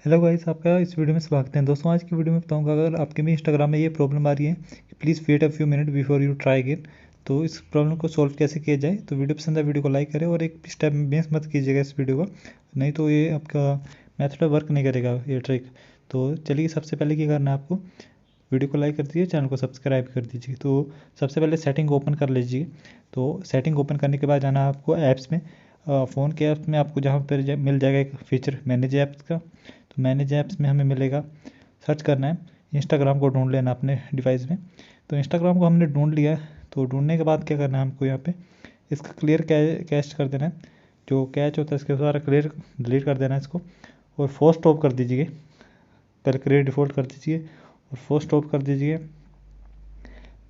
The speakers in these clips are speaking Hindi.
हेलो गाइस, आपका इस वीडियो में स्वागत है। दोस्तों, आज की वीडियो में बताऊंगा अगर आपके भी इंस्टाग्राम में ये प्रॉब्लम आ रही है कि please wait a few minute before you try again, तो इस प्रॉब्लम को सॉल्व कैसे किया जाए। तो वीडियो पसंद है वीडियो को लाइक करें और एक भी स्टेप मिस मत कीजिएगा इस वीडियो का, नहीं तो ये आपका मेथड वर्क नहीं करेगा ये ट्रिक। तो चलिए, सबसे पहले क्या करना है आपको, वीडियो को लाइक कर दीजिए, चैनल को सब्सक्राइब कर दीजिए। तो सबसे पहले सेटिंग ओपन कर लीजिए। तो सेटिंग ओपन करने के बाद जाना है आपको ऐप्स में। फ़ोन के ऐप्स में आपको जहाँ पर मिल जाएगा एक फीचर मैनेज ऐप्स का। तो मैनेज ऐप्स में हमें मिलेगा, सर्च करना है, इंस्टाग्राम को ढूंढ लेना अपने डिवाइस में। तो इंस्टाग्राम को हमने ढूंढ लिया है। तो ढूंढने के बाद क्या करना है हमको, यहाँ पे इसका क्लियर कैश कर देना है। जो कैच होता है इसके सारा क्लियर डिलीट कर देना है इसको, और फोर्स स्टॉप कर दीजिए। पहले क्लियर डिफ़ॉल्ट कर दीजिए और फोर्स स्टॉप कर दीजिए।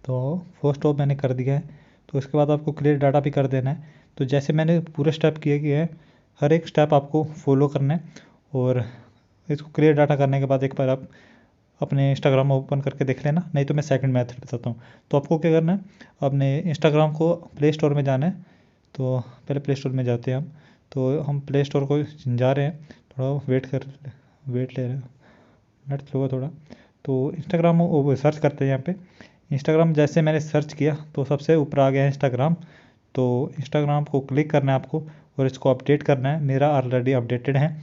तो फोर्स स्टॉप मैंने कर दिया है। तो इसके बाद आपको क्लियर डाटा भी कर देना है। तो जैसे मैंने पूरे स्टेप किए है, हर एक स्टेप आपको फॉलो करना है। और इसको क्लियर डाटा करने के बाद एक बार आप अपने इंस्टाग्राम ओपन करके देख लेना, नहीं तो मैं सेकंड मेथड बताता हूँ। तो आपको क्या करना है, अपने इंस्टाग्राम को प्ले स्टोर में जाना है। तो पहले प्ले स्टोर में जाते हैं हम। तो हम प्ले स्टोर को जा रहे हैं, थोड़ा वेट ले रहे हैं, नेट स्लो है थोड़ा। तो इंस्टाग्राम सर्च करते हैं यहाँ पे। इंस्टाग्राम जैसे मैंने सर्च किया तो सबसे ऊपर आ गया है इंस्टाग्राम। तो इंस्टाग्राम को क्लिक करना है आपको और इसको अपडेट करना है। मेरा ऑलरेडी अपडेटेड है,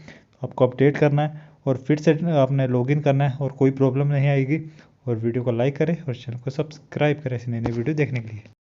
आपको अपडेट करना है और फिर से आपने लॉगिन करना है और कोई प्रॉब्लम नहीं आएगी। और वीडियो को लाइक करें और चैनल को सब्सक्राइब करें ऐसी नई नई वीडियो देखने के लिए।